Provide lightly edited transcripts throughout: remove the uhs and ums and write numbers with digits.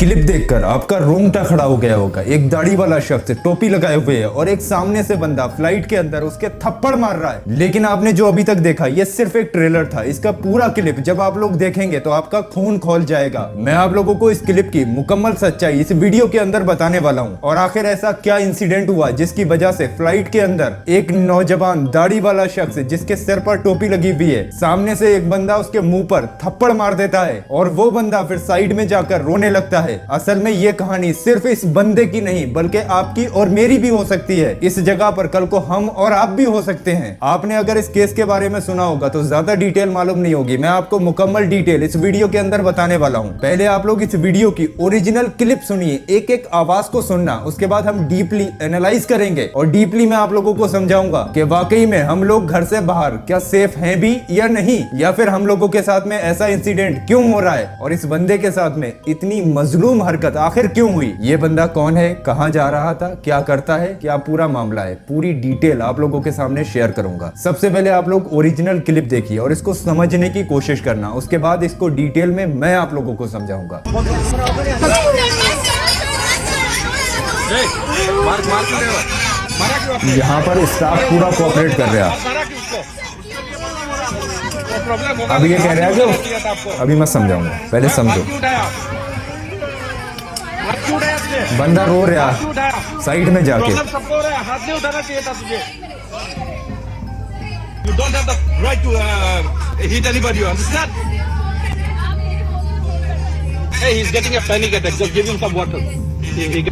Clip देखकर आपका रोंगटा खड़ा हो गया होगा। एक दाढ़ी वाला शख्स टोपी लगाए हुए है और एक सामने से बंदा फ्लाइट के अंदर उसके थप्पड़ मार रहा है। लेकिन आपने जो अभी तक देखा ये सिर्फ एक ट्रेलर था। इसका पूरा क्लिप जब आप लोग देखेंगे तो आपका खून खौल जाएगा। मैं आप लोगों को इस क्लिप की मुकम्मल सच्चाई इस वीडियो के अंदर बताने वाला हूँ और आखिर ऐसा क्या इंसिडेंट हुआ जिसकी वजह से फ्लाइट के अंदर एक नौजवान दाढ़ी वाला शख्स जिसके सिर पर टोपी लगी हुई है, सामने से एक बंदा उसके मुंह पर थप्पड़ मार देता है और वो बंदा फिर साइड में जाकर रोने लगता है। असल में ये कहानी सिर्फ इस बंदे की नहीं बल्कि आपकी और मेरी भी हो सकती है। इस जगह पर कल को हम और आप भी हो सकते हैं। आपने अगर इस केस के बारे में सुना होगा तो ज्यादा डिटेल मालूम नहीं होगी। मैं आपको मुकम्मल डिटेल इस वीडियो के अंदर बताने वाला हूँ। पहले आप लोग इस वीडियो की ओरिजिनल क्लिप सुनिए, एक एक आवाज को सुनना। उसके बाद हम डीपली एनालाइज करेंगे और डीपली मैं आप लोगों को समझाऊंगा कि वाकई में हम लोग घर से बाहर क्या सेफ हैं भी या नहीं, या फिर हम लोगों के साथ में ऐसा इंसिडेंट क्यों हो रहा है और इस बंदे के साथ में इतनी मजलूम हरकत आखिर क्यों हुई। ये बंदा कौन है, कहां जा रहा था, क्या करता है, क्या पूरा मामला है, पूरी डिटेल आप लोगों के सामने शेयर करूंगा। सबसे पहले आप लोग ओरिजिनल क्लिप देखिए और इसको समझने की कोशिश करना। उसके बाद इसको डिटेल में मैं आप लोगों को समझाऊंगा। यहाँ पर स्टाफ पूरा कोऑपरेट कर रहा है। अभी ये कह रहा है कि अभी मैं समझाऊंगा, पहले समझो। बंदा रो रहा साइड में जाके। You don't have the right to hit anybody, you understand? Hey, he's getting a panic attack. Just give him some water. He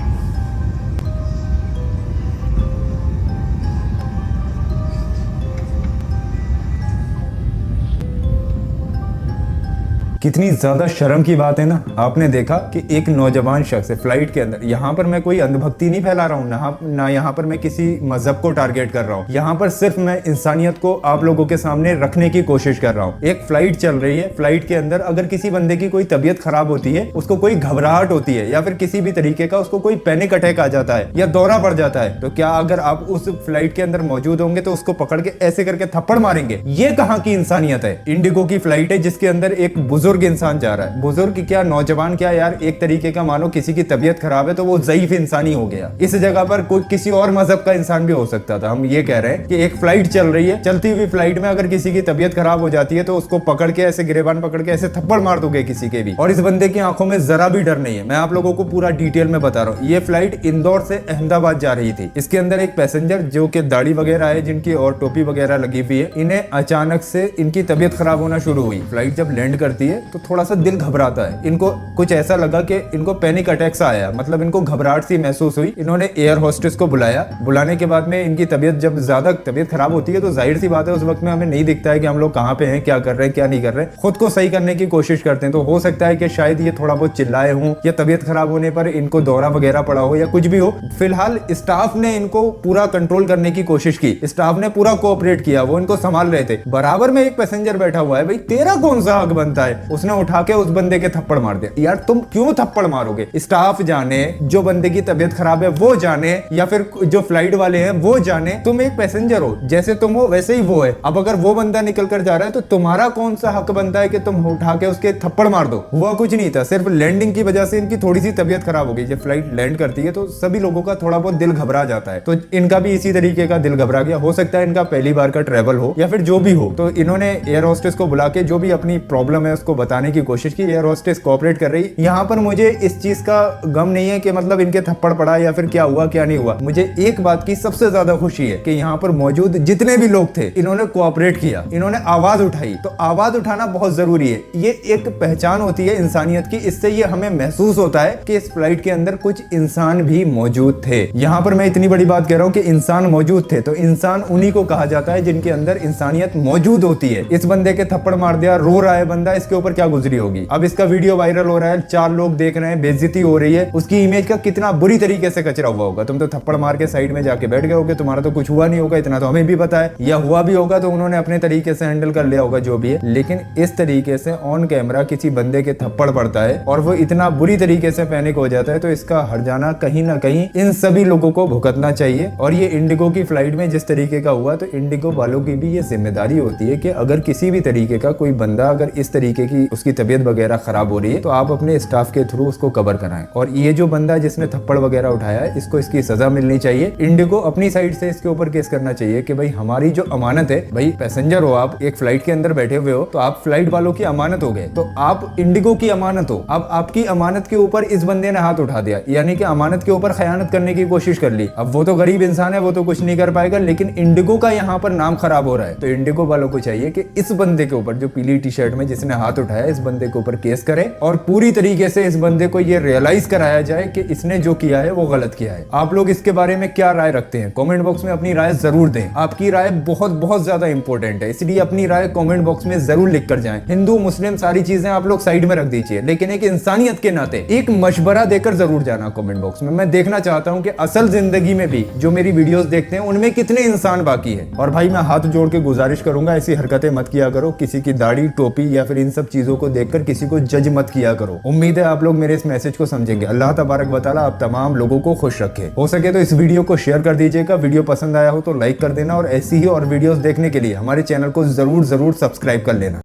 कितनी ज्यादा शर्म की बात है ना। आपने देखा कि एक नौजवान शख्स फ्लाइट के अंदर, यहाँ पर मैं कोई अंधभक्ति नहीं फैला रहा हूँ ना यहाँ पर मैं किसी मजहब को टारगेट कर रहा हूँ। यहाँ पर सिर्फ मैं इंसानियत को आप लोगों के सामने रखने की कोशिश कर रहा हूँ। एक फ्लाइट चल रही है, फ्लाइट के अंदर अगर किसी बंदे की कोई तबीयत खराब होती है, उसको कोई घबराहट होती है या फिर किसी भी तरीके का उसको कोई पैनिक अटैक आ जाता है या दौरा पड़ जाता है, तो क्या अगर आप उस फ्लाइट के अंदर मौजूद होंगे तो उसको पकड़ के ऐसे करके थप्पड़ मारेंगे? ये कहाँ की इंसानियत है? इंडिगो की फ्लाइट है जिसके अंदर एक बुजुर्ग इंसान जा रहा है। बुजुर्ग क्या, नौजवान क्या यार, एक तरीके का मानो किसी की तबीयत खराब है तो वो ज़ईफ इंसानी हो गया। इस जगह पर कोई किसी और मजहब का इंसान भी हो सकता था। हम ये कह रहे हैं कि एक फ्लाइट चल रही है, चलती हुई फ्लाइट में अगर किसी की तबीयत खराब हो जाती है तो उसको पकड़ के ऐसे गिरेबान पकड़ के ऐसे थप्पड़ मार दोगे किसी के भी। और इस बंदे की आंखों में जरा भी डर नहीं है। मैं आप लोगों को पूरा डिटेल में बता रहा हूँ। ये फ्लाइट इंदौर से अहमदाबाद जा रही थी। इसके अंदर एक पैसेंजर जो कि दाढ़ी वगैरह है, जिनकी और टोपी वगैरह लगी हुई है, इन्हें अचानक से इनकी तबीयत खराब होना शुरू हुई। फ्लाइट जब लैंड करती है तो थोड़ा सा दिल घबराता है। इनको कुछ ऐसा लगा कि इनको पैनिक अटैक सा आया, मतलब इनको घबराहट सी महसूस हुई। इन्होंने एयर होस्टेस को बुलाया। बुलाने के बाद में इनकी तबीयत जब ज्यादा तबीयत खराब होती है तो जाहिर सी बात है उस वक्त में हमें नहीं दिखता है कि हम लोग कहाँ पे हैं, क्या कर रहे हैं, क्या नहीं कर रहे हैं। खुद को सही करने की कोशिश करते हैं। तो हो सकता है कि शायद ये थोड़ा बहुत चिल्लाए हों या तबीयत खराब होने पर इनको दौरा वगैरह पड़ा हो या कुछ भी हो। फिलहाल स्टाफ ने इनको पूरा कंट्रोल करने की कोशिश की। स्टाफ ने पूरा कोऑपरेट किया, वो इनको संभाल रहे थे। बराबर में एक पैसेंजर बैठा हुआ है। भाई तेरा कौन सा हक बनता है? उसने उठा के उस बंदे के थप्पड़ मार दिया। यार तुम क्यों थप्पड़ मारोगे? स्टाफ जाने, जो बंदे की तबीयत खराब है वो जाने, या फिर जो फ्लाइट वाले हैं वो जाने। तुम एक पैसेंजर हो, जैसे तुम हो वैसे ही वो है। अब अगर वो बंदा निकल कर जा रहा है तो तुम्हारा कौन सा हक बनता है कि तुम उठा के उसके थप्पड़ मार दो? हुआ कुछ नहीं था, सिर्फ लैंडिंग की वजह से इनकी थोड़ी सी तबीयत खराब हो गई। जब फ्लाइट लैंड करती है तो सभी लोगों का थोड़ा बहुत दिल घबरा जाता है, तो इनका भी इसी तरीके का दिल घबरा गया। हो सकता है इनका पहली बार का ट्रेवल हो या फिर जो भी हो। तो इन्होंने एयर होस्टेस को बुला के जो भी अपनी प्रॉब्लम है उसको बताने की कोशिश की। एयर होस्टेस कोऑपरेट कर रही। यहाँ पर मुझे इस चीज का गम नहीं है कि मतलब इनके थप्पड़ पड़ा या फिर क्या हुआ क्या नहीं हुआ। मुझे एक बात की सबसे ज्यादा खुशी है कि यहाँ पर मौजूद जितने भी लोग थे इन्होंने कोऑपरेट किया, इन्होंने आवाज उठाई। तो आवाज उठाना बहुत जरूरी है। ये एक पहचान होती है इंसानियत की। इससे ये हमें महसूस होता है कि इस फ्लाइट के अंदर कुछ इंसान भी मौजूद थे। यहाँ पर मैं इतनी बड़ी बात कह रहा हूँ कि इंसान मौजूद थे, तो इंसान उन्हीं को कहा जाता है जिनके अंदर इंसानियत मौजूद होती है। इस बंदे के थप्पड़ मार दिया, रो रहा है बंदा, इसके ऊपर क्या गुजरी होगी। अब इसका वीडियो वायरल हो रहा है, 4 लोग देख रहे हैं, बेइज्जती हो रही है। उसकी इमेज का कितना बुरी तरीके से कचरा हुआ होगा। तुम तो थप्पड़ मार के साइड में जाके बैठ गए होगे, तुम्हारा तो कुछ हुआ नहीं होगा, इतना तो हमें भी पता है। या हुआ भी होगा तो उन्होंने अपने तरीके से हैंडल कर लिया होगा, जो भी है। लेकिन इस तरीके से ऑन कैमरा किसी बंदे के थप्पड़ पड़ता है और वो इतना बुरी तरीके से पैनिक हो जाता है, तो इसका हर्जाना कहीं ना कहीं इन सभी लोगों को भुगतना चाहिए। और ये इंडिगो की फ्लाइट में जिस तरीके का हुआ, तो इंडिगो वालों की भी ये जिम्मेदारी होती है कि अगर किसी भी तरीके का कोई बंदा अगर इस तरीके की कि उसकी तबीयत वगैरह खराब हो रही है, तो आप अपने स्टाफ के थ्रू उसको कवर कराएं। और ये जो बंदा जिसने थप्पड़ वगैरह उठाया है, इसको इसकी सजा मिलनी चाहिए। इंडिगो अपनी साइड से इसके ऊपर केस करना चाहिए कि भाई हमारी जो अमानत है, भाई पैसेंजर हो आप, एक फ्लाइट के अंदर बैठे हुए हो, तो आप फ्लाइट वालों की अमानत हो गए, तो आप इंडिगो की अमानत हो। अब आपकी अमानत के ऊपर इस बंदे ने हाथ उठा दिया, यानी कि अमानत के ऊपर खयानत करने की कोशिश कर ली। अब वो तो गरीब इंसान है, वो तो कुछ नहीं कर पाएगा, लेकिन इंडिगो का यहाँ पर नाम खराब हो रहा है। तो इंडिगो वालों को चाहिए कि इस बंदे के ऊपर, जो पीली टी शर्ट में जिसने हाथ उठाया, इस बंदे के ऊपर केस करे और पूरी तरीके से इस बंदे को ये रियलाइज कराया जाए कि इसने जो किया है वो गलत किया है। आप लोग इसके बारे में क्या राय रखते हैं? कमेंट बॉक्स में अपनी राय जरूर दें। आपकी राय बहुत बहुत ज्यादा इंपॉर्टेंट है, इसलिए अपनी राय कमेंट बॉक्स में जरूर लिख कर जाएं। हिंदू मुस्लिम सारी चीजें आप लोग साइड में रख दीजिए, लेकिन एक इंसानियत के नाते एक मशवरा देकर जरूर जाना कमेंट बॉक्स में। मैं देखना चाहता हूं कि असल जिंदगी में भी जो मेरी वीडियोस देखते हैं उनमें कितने इंसान बाकी है। और भाई मैं हाथ जोड़ के गुजारिश करूंगा, ऐसी हरकतें मत किया करो। किसी की दाढ़ी, टोपी या फिर इन सब चीजों को देखकर किसी को जज मत किया करो। उम्मीद है आप लोग मेरे इस मैसेज को समझेंगे। अल्लाह तबारक व तआला आप तमाम लोगों को खुश रखे। हो सके तो इस वीडियो को शेयर कर दीजिएगा। वीडियो पसंद आया हो तो लाइक कर देना, और ऐसी ही और वीडियोस देखने के लिए हमारे चैनल को जरूर सब्सक्राइब कर लेना।